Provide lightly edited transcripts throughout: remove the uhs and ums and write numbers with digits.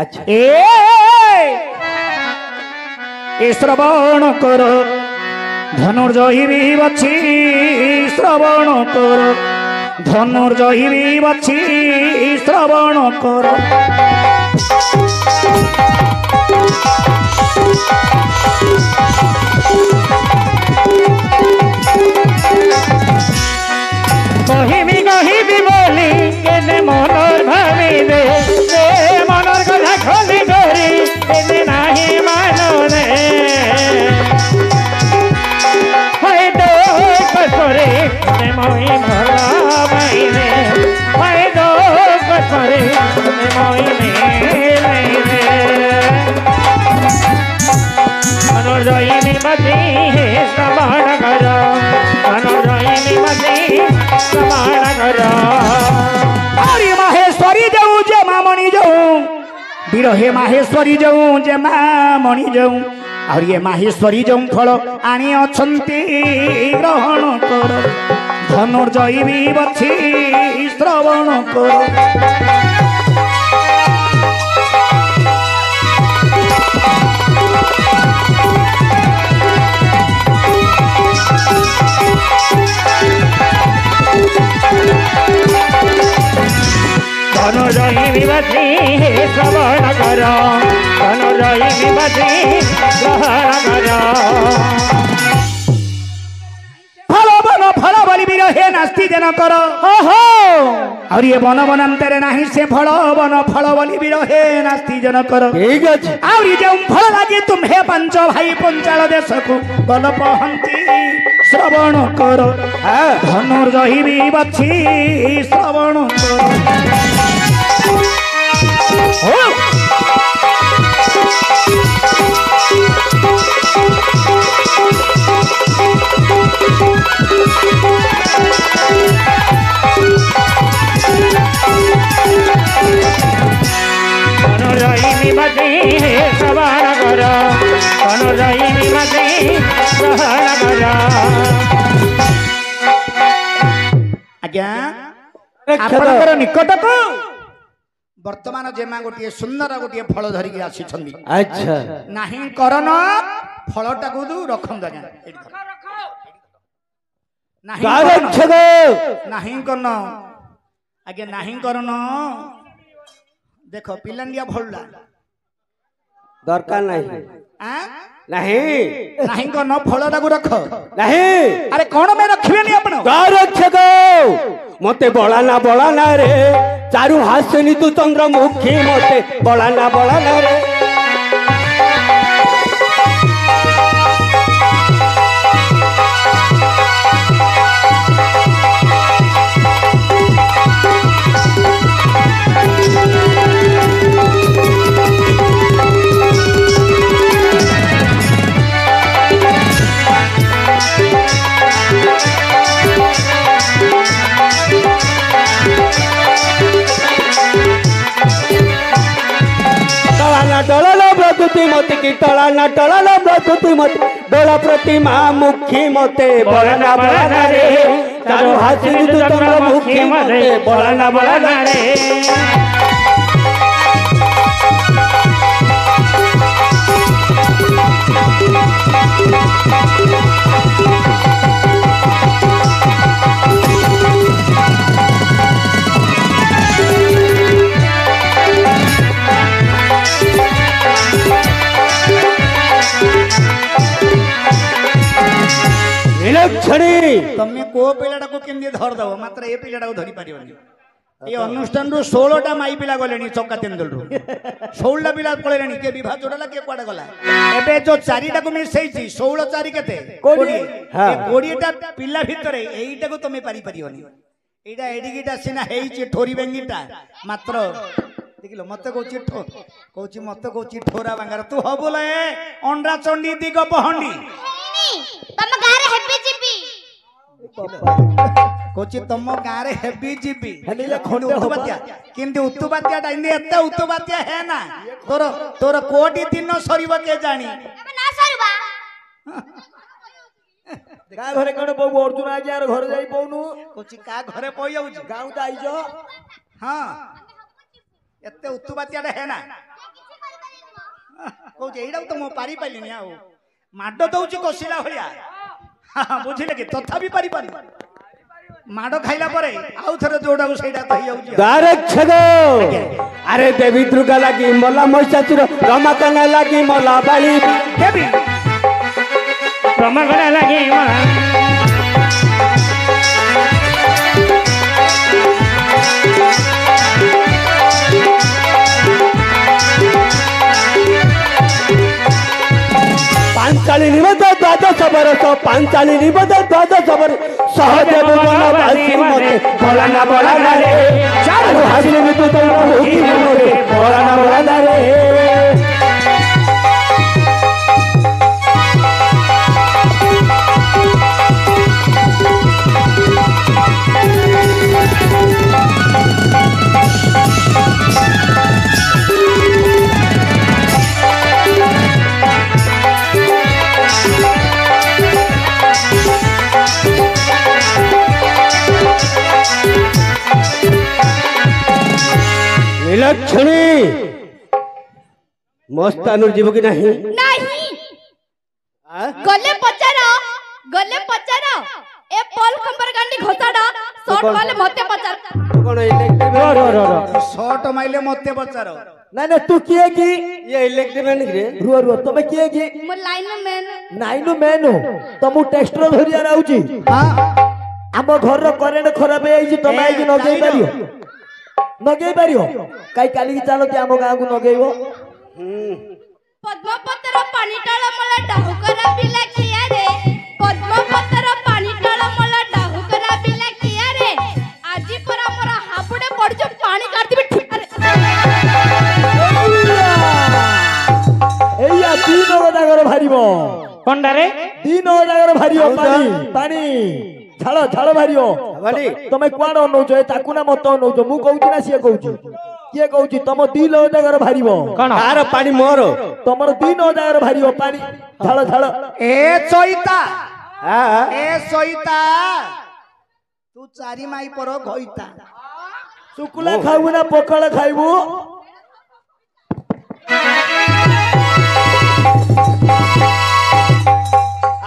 अच्छा ए श्रवण कर धनुर्जयी भी बची श्रवण कर धनुर्जयी भी बची श्रवण कर कहिबी बोली केने मनर भावी दे मनर कथा खोली धरी केने नाही मानो रे हाय दो कसरे ने मोई भला भाई रे हाय दो कसरे ने मोई में मनोरजयी मती श्रवण कर मनोरजयी मती श्रवण कर अरे माहेश्वरी जाऊं जे मामणी जाऊं विरहे माहेश्वरी जाऊं जे मामणी जाऊं और ये माहेश्वरी जाऊं फल आनी अछंती ग्रहण कर धनुर्जयी भी बची श्रवण कर धनुर्जयी विमति श्रवण कर धनुर्जयी विमति ग्रहण कर फल बन फल बलि विरहे नास्ति जन कर और ये बन वनांतरे नाही से फल बन फल बलि विरहे नास्ति जन कर ठीक अछि और ये जो फल लागे तुम्हे पंच भाई पंचाल देश को बल पहंती श्रवण कर धनुर्जयी भी बची श्रवण कर धनुर्जयी मती श्रवण कर धनुर्जयी मती श्रवण कर आज्ञा आपनकर निकट को वर्तमान जेमा गोटे सुंदर गोटे फल धरिकी आसी अच्छा नहीं करन फलटा को दू रखम दगा नहीं करन आगे नहीं करन देखो पिलांडिया भल्ला दरकार नहीं नहीं नहीं करन फलटा को रख नहीं अरे कौन में रखिबेनी आपण रक्षक मते बळाना रे चारु हास्यनी तू चंद्रमुखी मते बळाना रे डोला प्रकृति मत की टला न टला प्रकृति मत डोला प्रतिमा मुखी मते बळना रे चारु हास्यनी तू चंद्रमुखी मते बळना रे तमे को पिलाटा को केमदी धर दबो मात्र ए पिलाटा को धरि पारिबनी ए अनुष्ठान रो 16 टा माई पिला गलेनी चक्का तेंदुल रो 16 पिला पळेलेनी के विवाह जोड़ला के कोडा गला एबे जो 4 टा को मिसई छी 16 4 केते 20 ए 20 टा पिला भितरे एईटा को तमे पारि पारिबनी एटा एडिगिटा सिना हेई छी ठोरी बेंगीटा मात्र देखिलो मते कहूची मते कहूची ठोरा बांगार तू हबुले अंडा चंडी दिग पहंडी तम गारे हेपी जीपी कोची तम गारे हेपी जीपी हेले खंडे उत्तुबात्या किंतु उत्तुबात्या टाइम एते उत्तुबात्या है ना तोर कोटी दिन सरीब के जानी तमे ना सरीबा का घरे कोन बबू अर्जुन आ यार घर जाई पौनु कोची का घरे पई जाउची गांव त आइजो हां एते उत्तुबात्या है ना କହୁଛି ଏଇଟାକୁ ତ ମୁଁ ପାରି ପାରିଲିନି ଆଉ ମାଡ ଦଉଛି କଷିଲା ଭଳିଆ ବୁଝିଲେ କି ତଥାପି ପାରିପାରୁନି ମାଡ ଖାଇଲା ପରେ ଆଉ ଥରେ ଯୋଉଟାକୁ ସେଇଟା ତ ହେଇଯାଉଛି ଦାରକ୍ଷକ ଆରେ ଦେବୀ ଦୁର୍ଗା ଲାଗି ମଲା ମହିଷାସୁର ରମାକାନ୍ତ ଲାଗି ମଲା ବାଳି ଦେବୀ ରମାକାନ୍ତ ଲାଗି ମଲା ପାଞ୍ଚାଳି ନିବଦ ଦ୍ୱାଦଶ ବରଷ ପାଞ୍ଚାଳି ନିବଦ ଦ୍ୱାଦଶ ବରଷ ସହଦେବ ବନବାସୀ ମତେ ବଳାନା ବଳାନା ରେ ଚାରୁ ହାସିଲେ ବି ତୁ ତୋର ମୁଖୀ ମନରେ ବଳାନା ବଳାନା ରେ ଲକ୍ଷ୍ମୀ ମସ୍ତାନୁର ଯିବ କି ନାହିଁ नहीं गले पचार ए पॉल खंबर गांडी घोसाडा शॉट वाले मते पचार କଣ ଇଲେକ୍ଟ୍ରିକ ଶର୍ଟ ମାଇଲେ ମତେ ପଚାର ନାଇଁ ନାଇଁ ତୁ କିଏ କି ଇଏ ଇଲେକ୍ଟ୍ରିକ ମ୍ୟାନ ରେ ରୁହ ରୁହ ତମେ କିଏ କି मो लाइन में ନାଇନୁ ମେନୁ ତମକୁ ଟେଷ୍ଟର ଧରିବାର ଆଉଛି ହଁ ଆମ ଘରର କରେଣ୍ଟ ଖରାପ ହେଇଯାଇଛି ତମେ ଆଇକି ନଗେଇ ପାରିବ କାଇ କାଲିକି ଚାଲନ୍ତି ଆମ ଗାଁକୁ ନଗେଇବ पद्मपत्र पानी टाळ मला डाहुकरा बिला किया रे पद्मपत्र पानी टाळ मला डाहुकरा बिला किया रे आजी परा मोरा हापुडे पडजो पानी काढती ठीक रे ଏଇଆ ଦିନ ଜାଗର ବାହାରିବ କଣ୍ଡାରେ ଦିନ ଜାଗର ବାହାରିବ ପାଣି ପାଣି ଝାଳ ଝାଳ ବାହାରିବ ତମେ କୁଆଡେ ଅନଉଛ ଏ ତାକୁ ନା ମତ ଅନଉଛ ମୁଁ କହୁଛି ନା ସିଏ କହୁଛି କିଏ କହୁଛି ତମ ଦିନ ଜାଗର ବାହାରିବ କଣ ତାର ପାଣି ମୋର ତମର ଦିନ ଜାଗର ବାହାରିବ ପାଣି ଝାଳ ଝାଳ ଏ ଚଇତା ତୁ ଚାରି ମାଇ ପର ଘଇତା ଶୁକୁଲା ଖାଇବୁ ନା ପଖାଳ ଖାଇବୁ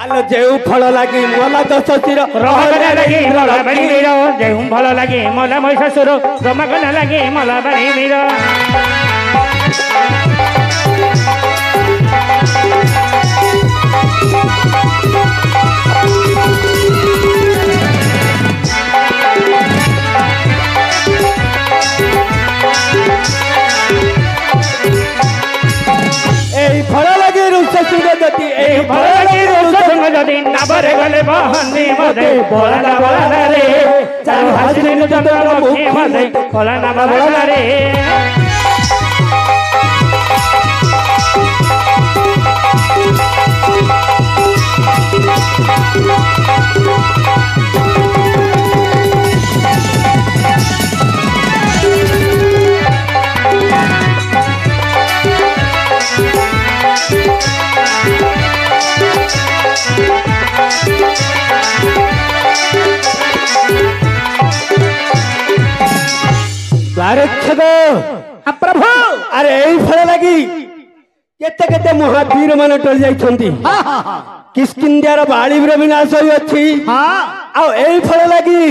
ଆଲୋ ଯେଉଁ ଫଳ ଲାଗି ମଲା ଦଶ ଶିର ରହଗଲା ଲାଗି ମଲା ବାଡ଼ି ବୀର ଯେଉଁ ଭଲ ଲାଗେ ମଲା ମହିଷାସୁର ରମାକାନ୍ତ ଲାଗେ ମଲା ବାଡ଼ି ବୀର এই ফল লাগি রুষ সিংহ জ্যোতি এই ଭଲ ଲାଗେ ରୋଷ ସଙ୍ଗ ଯଦି ନାବରେ ଗଲେ ବହନ୍ତି ମତେ ବଳାନା ବଳାନା ରେ ଚାରୁ ହାସିଲେ ଚନ୍ଦ୍ର ମୁଖୀ ମତେ ବଳାନା ବଳାନା ରେ ଦାରକ୍ଷକ ପ୍ରଭୁ ଆରେ এই ଫଳ ଲାଗି କେତେ କେତେ ମହାବୀର ମାନେ ଟଳି ଯାଇଛନ୍ତି କିସ୍କିନ୍ଧ୍ୟାର ବାଳିବୀର ବିନାଶ ହୋଇଅଛି ଆଉ এই ଫଳ ଲାଗି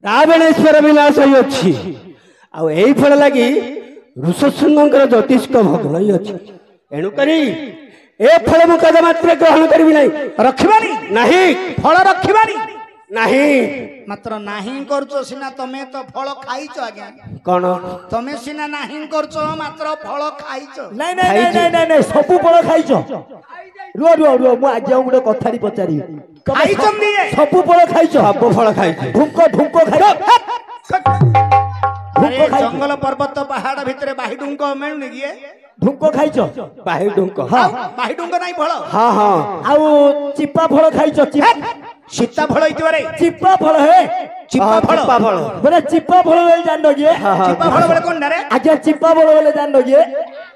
ରାବଣେଶ୍ୱର ବିନାଶ ହୋଇଅଛି ଆଉ এই ଫଳ ଲାଗି ଋଷସିଂହଙ୍କର ଜ୍ୟୋତିଷ୍କ ଭଗ୍ନ ହୋଇଅଛି ଏଣୁକରି ଏ ଫଳ ମୁଁ କଦ ମାତ୍ରେ ଗ୍ରହଣ କରିବି ନାହିଁ ରଖିବାନି ନାହିଁ ଫଳ ରଖିବାନି ନାହିଁ ମାତ୍ର ନାହିଁ କରୁଛ ସିନା ତମେ ତ ଫଳ ଖାଇଛ ଆଜ୍ଞା କଣ ତମେ ସିନା ନାହିଁ କରୁଛ ମାତ୍ର ଫଳ ଖାଇଛ ନାଇଁ ନାଇଁ ନାଇଁ ନାଇଁ ନାଇଁ ନାଇଁ ସବୁ ଫଳ ଖାଇଛ ରୁହ ରୁହ ରୁହ ମୁଁ ଆଜି ଆଉ ଗୋଟେ କଥାଟି ପଚାରିବି ତମେ ଖାଇଛନ୍ତି ଏ? ସବୁ ଫଳ ଖାଇଛ ସବୁ ଫଳ ଖାଇଛି ଢୁଙ୍କ ଢୁଙ୍କ ଖାଇଛ ଆରେ ଜଙ୍ଗଲ ପର୍ବତ ପାହାଡ ଭିତରେ ବାହିଡୁଙ୍କ ମିଳୁନି କି ଢୁଙ୍କ ଖାଇଛ ବାହି ଡୁଙ୍କ ବାହିଡୁଙ୍କ ନାହିଁ ଫଳ ହଁ ହଁ ଆଉ ଚିପା ଫଳ ଖାଇଛ ସୀତା ଫଳ ହେଇଥିବାରେ ଚିପା ଫଳ ହେ ଚିପା ଫଳ ବୋଲେ ଚିପା ଫଳ ବୋଲେ ଜାଣିନ କିଏ ଚିପା ଫଳ ବୋଲେ କଣ ରେ ଆଜ୍ଞା ଚିପା ଫଳ ବୋଲେ ଜାଣିନ କିଏ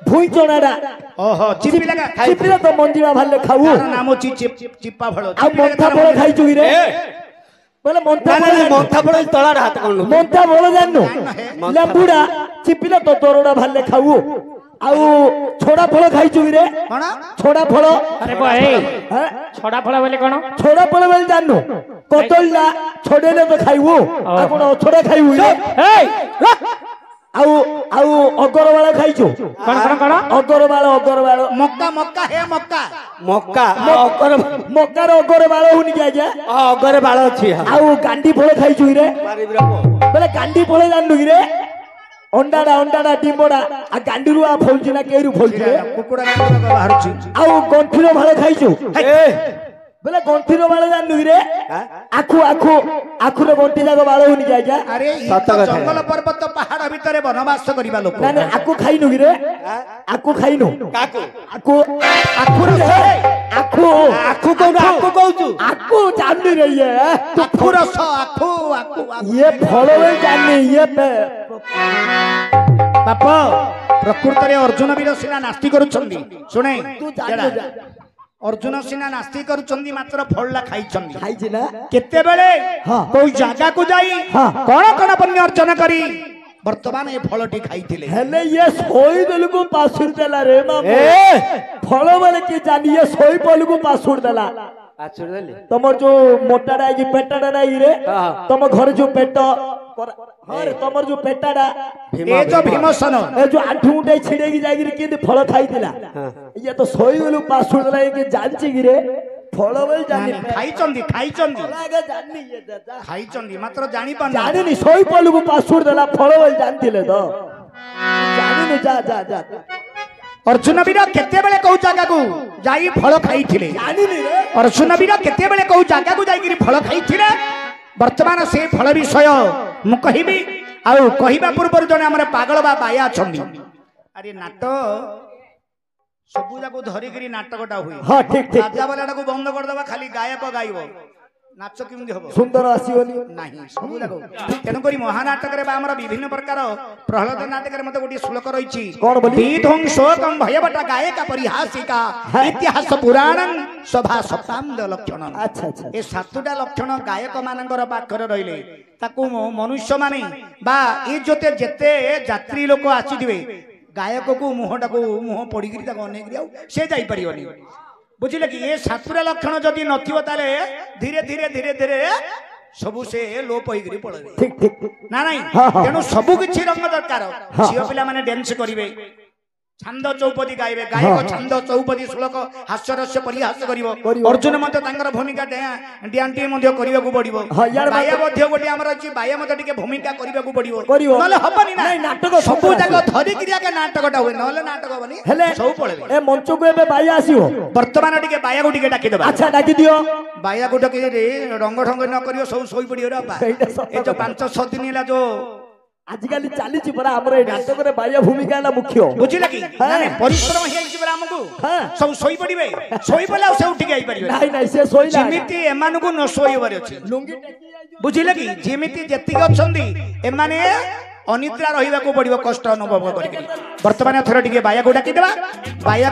ଭୁଇଁ ଚଣାଟା ଓହୋ ଚିପି ଲାଗା ଚିପିରେ ତ ମଞ୍ଜିବା ଭାଲେ ଖାଉ ତାର ନାମ ଚିପା ଫଳ ଆଉ ମନ୍ଥା ଫଳ ଖାଇଛୁ କି ରେ ବୋଲେ ମନ୍ଥା ଫଳ ମନ୍ଥା ଫଳ ତଳାର ହାତ କଣ ମନ୍ଥା ଫଳ ଜାଣିନୁ ଲେମ୍ବୁଡା ଚିପିଲେ ତ ତୋରଡା ଭାଲେ ଖାଉ ଆଉ ଛୋଡ଼ା ଫଳ ଖାଇଛୁ କିରେ କଣ ଛୋଡ଼ା ଫଳ ଆରେ ଭାଇ হ্যাঁ ଛଡା ଫଳା ବୋଲି କଣ ଛୋଡ଼ା ଫଳ ବୋଲି ଜାଣିନୁ କଦଳୀଟା ଛଡେଇଲେ ତ ଖାଇବୁ ଆଉ କଣ ଅଛଡ଼ା ଖାଇବୁ କିରେ? ଏଇ ଆଉ ଆଉ ଅଗରବାଳ ଖାଇଛୁ କଣ କଣ କଣ ଅଗରବାଳ ମକା ମକା ହେ ମକା ମକା ଅଗର ମକାର ଅଗରବାଳ ହଉନି କି ଆଜ୍ଞା ଅଗରେ ବାଳ ଅଛି ଆଉ ଗାଣ୍ଡି ଫଳ ଖାଇଛୁ କିରେ ମାରିବି ରେ ପୁଅ। ବୋଲେ ଗାଣ୍ଡି ଫଳ ଜାଣିନୁ କିରେ ଅଣ୍ଡାଟା ଡିମ୍ବଟା ଆଉ ଗାଣ୍ଡିରୁ ଆ ଫଳୁଛି ନା କେଉରୁ ଫଳୁଛି ରେ? କୁକୁଡ଼ା ବାହାରୁଛି ଆଉ ଗଣ୍ଠିର ଭାଳ ଖାଇଛୁ ଏ ବୋଲେ ଗଣ୍ଠିର ବାଳ ଜାଣିନୁ କିରେ ଆଖୁର ଗଣ୍ଠି ଯାକ ବାଳ ହଉନି କି ଆଜ୍ଞା ଆରେ ଇଏ ସତ ତ କଥା। ଜଙ୍ଗଲ ପର୍ବତ ପାହାଡ ଭିତରେ ବନବାସ କରିବା ଲୋକ ନା ନା ଆକୁ ଖାଇନୁ କିରେ ଆକୁ ଖାଇନୁ କାକୁ ଆକୁ ଆଖୁର ଆଖୁ ଆଖୁ କହୁଛୁ ଆଖୁ କହୁଛୁ ଆକୁ ଜାଣିନି ରେ ଇଏ ଆଖୁ ରସ ଆଖୁ ଆଖୁ ଇଏ ଫଳ ବୋଲି ଜାଣିନି ଇଏ ବାପ ପ୍ରକୃତରେ ଅର୍ଜୁନ ବୀର ସିନା ନାସ୍ତି କରୁଛନ୍ତି ଶୁଣେ ତୁ ଜାଣିନୁ ଯା। ଅର୍ଜୁନ ସିନା ନାସ୍ତି କରୁଛନ୍ତି ମାତ୍ର ଫଳଟା ଖାଇଛନ୍ତି ଖାଇଛି ନା କେତେବେଳେ ହଁ। କୋଉ ଜାଗାକୁ ଯାଇ ହଁ। କଣ କଣ ପୁଣ୍ୟ ଅର୍ଜନ କରି ବର୍ତ୍ତମାନ ଏ ଫଳଟି ଖାଇଥିଲେ ହେଲେ ଇଏ ଶୋଇ ଦେଲକୁ ପାସୁର ଦେଲା ରେ ବାବୁ ଏ ଫଳ ବୋଲେ କି ଜାନି ଇଏ ଶୋଇ ପଲକୁ ପାସୁର ଦେଲା ଆଛୁର ଦେଲି ତମର ଯୋଉ ମୋଟାଟା ହେଇକି ପେଟାଟା ନାହିଁ ରେ ହଁ। ତମ ଘରେ ଯୋଉ ପେଟ ହଁ ରେ ତମର ଯୋଉ ପେଟାଟା ଏ ଯୋଉ ଭୀମସନ ଏ ଯୋଉ ଆଣ୍ଠୁ ଉଠେଇ ଛିଡେଇକି ଯାଇକିରି କେମିତି ଫଳ ଖାଇଥିଲା ଇଏ ତ ଶୋଇ ଗଲୁ ପାସୁର ଦେଲା କି ଜାଣିଛି କି ରେ ଫଳ ବୋଲି ଜାନି ଖାଇଛନ୍ତି ଖାଇଛନ୍ତି ଫଳ ଆଗେ ଜାଣିନି ଇଏ ଦାଦା ଖାଇଛନ୍ତି ମାତ୍ର ଜାଣିପାରୁନି ଜାଣିନି ଶୋଇ ପଲକୁ ପାସୁର ଦେଲା ଫଳ ବୋଲି ଜାଣିଥିଲେ ତ ଜାଣିନି ଯା ଯା ଯା ଅର୍ଜୁନ ବୀର କେତେବେଳେ କୋଉ ଜାଗାକୁ ଯାଇ ଫଳ ଖାଇଥିଲେ ଜାଣିନି ରେ ଅର୍ଜୁନ ବୀର କେତେବେଳେ କୋଉ ଜାଗାକୁ ଯାଇକିରି ଫଳ ଖାଇଥିଲେ ବର୍ତ୍ତମାନ ସେ ଫଳ ବିଷୟ ମୁଁ କହିବି ଆଉ କହିବା ପୂର୍ବରୁ ଜଣେ ଆମର ପାଗଳ ବା ବାୟା ଅଛନ୍ତି ଆରେ ନାଟ ସବୁ ଯାକୁ ଧରିକିରି ନାଟକଟା ହୁଏ ହଁ ଠିକ ଠିକ ରାଜା ବାଲାଟାକୁ ବନ୍ଦ କରିଦବା ଖାଲି ଗାୟକ ଗାଇବ ନାଚ କେମିତି ହବ ସୁନ୍ଦର ଆସିବନି ନାହିଁ ସବୁ ଯାକ ତେଣୁକରି ମହାନାଟକରେ ବା ଆମର ବିଭିନ୍ନ ପ୍ରକାର ପ୍ରହ୍ଲାଦ ନାଟକରେ ମତେ ଗୋଟିଏ ଶ୍ଲୋକ ରହିଛି କଣ ବୋଲି? ବିଧ୍ୱଂସୋକଂ ଭୟବଟା ଗାୟକା ପରିହାସିକା ଇତିହାସ ପୁରାଣଂ ସଭା ସପ୍ତାନ୍ଦ ଲକ୍ଷଣ ଆଚ୍ଛା ଆଚ୍ଛା ଏ ସାତଟା ଲକ୍ଷଣ ଗାୟକ ମାନଙ୍କର ପାଖରେ ରହିଲେ ତାକୁ ମନୁଷ୍ୟ ମାନେ ବା ଏ ଯେତେ ଯାତ୍ରୀ ଲୋକ ଆସିଥିବେ ଗାୟକକୁ ମୁହଁ ପଡିକିରି ତାକୁ ଅନେଇକିରି ଆଉ ସେ ଯାଇପାରିବନି ବୁଝିଲେ କି ଏ ସାତଟା ଲକ୍ଷଣ ଯଦି ନଥିବ ତାହେଲେ ଧୀରେ ଧୀରେ ଧୀରେ ଧୀରେ ସବୁ ସେ ଲୋପ ହେଇକିରି ପଳେଇବେ ଠିକ ଠିକ ନା ନାଇଁ ହଁ, ହଁ। ତେଣୁ ସବୁ କିଛି ରଙ୍ଗ ଦରକାର ହଁ। ଝିଅ ପିଲାମାନେ ଡ୍ୟାନ୍ସ କରିବେ ଛାନ୍ଦ ଚୌପଦୀ ଗାଇବେ ଗାୟକ ଛାନ୍ଦ ଚୌପଦୀ ଶ୍ଲୋକ ହାସ୍ୟରସ୍ୟ ପରିହାସ କରିବ କରିବ। ଅର୍ଜୁନ ମଧ୍ୟ ତାଙ୍କର ଭୂମିକା ଡ୍ୟାନ୍ଟିଏ ମଧ୍ୟ କରିବାକୁ ପଡିବ ହଁ, ଇଆଡେ ବାୟା ମଧ୍ୟ- ମଧ୍ୟ ଗୋଟେ ଆମର ଅଛି ବାୟା ମଧ୍ୟ ଟିକେ ଭୂମିକା କରିବାକୁ ପଡିବ କରିବ। ନହେଲେ ହବନି ନା ନାଇଁ, ନାଟକ ସବୁ ସୁନ୍ଦର ଯାକ ଆସିବ। ଧରିକିରି ଆଗେ ନାଟକଟା ହୁଏ ନହେଲେ ନାଟକ ହବନି ହେଲେ ସବୁ ପଳେଇବେ ଏ ମଞ୍ଚକୁ ଏବେ ବାଇ ଆସିବ ବର୍ତ୍ତମାନ ଟିକେ ବାୟାକୁ ଟିକେ ଡାକିଦବା ଆଚ୍ଛା ଡାକି ଦିଅ ବାୟାକୁ ଡାକିଦେରି ରଙ୍ଗ ଢଙ୍ଗ ନ କରିବ ସବୁ ଶୋଇ ପଡିବ ରେ ବାପା ସେଇଟା ସତ ଏ ଯୋଉ କଥା। 5-6 ଦିନ ହେଲା ଯୋଉ ଆଜିକାଲି ଚାଲିଛି ପରା ଆମର ଏଇ ନାଟକରେ ବାଇଆ ଭୂମିକା ହେଲା ମୁଖ୍ୟ ବୁଝିଲେ କି ହଁ। ନା ନାଇଁ, ପରିଶ୍ରମ ହେଇଯାଇଛି ପରା ଆମକୁ ହଁ। ସବୁ ଶୋଇ ପଡିବେ ଶୋଇ ପଡିଲେ ଆଉ ସେ ଉଠିକି ଆଇପାରିବେ ନାଇଁ ନାଇଁ ସେ ଶୋଇଲା ଯେମିତି ଏମାନଙ୍କୁ ନ ଶୋଇବାର ଅଛି ଲୁଙ୍ଗି ବୁଝିଲେ କି ଯେମିତି ଯେତିକି ଅଛନ୍ତି ଏମାନେ ଅନିଦ୍ରା ରହିବାକୁ ପଡିବ କଷ୍ଟ ଅନୁଭବ କରିକି ବର୍ତ୍ତମାନ ଥରେ ଟିକେ ବାୟାକୁ ଡାକିଦେବା ବାୟା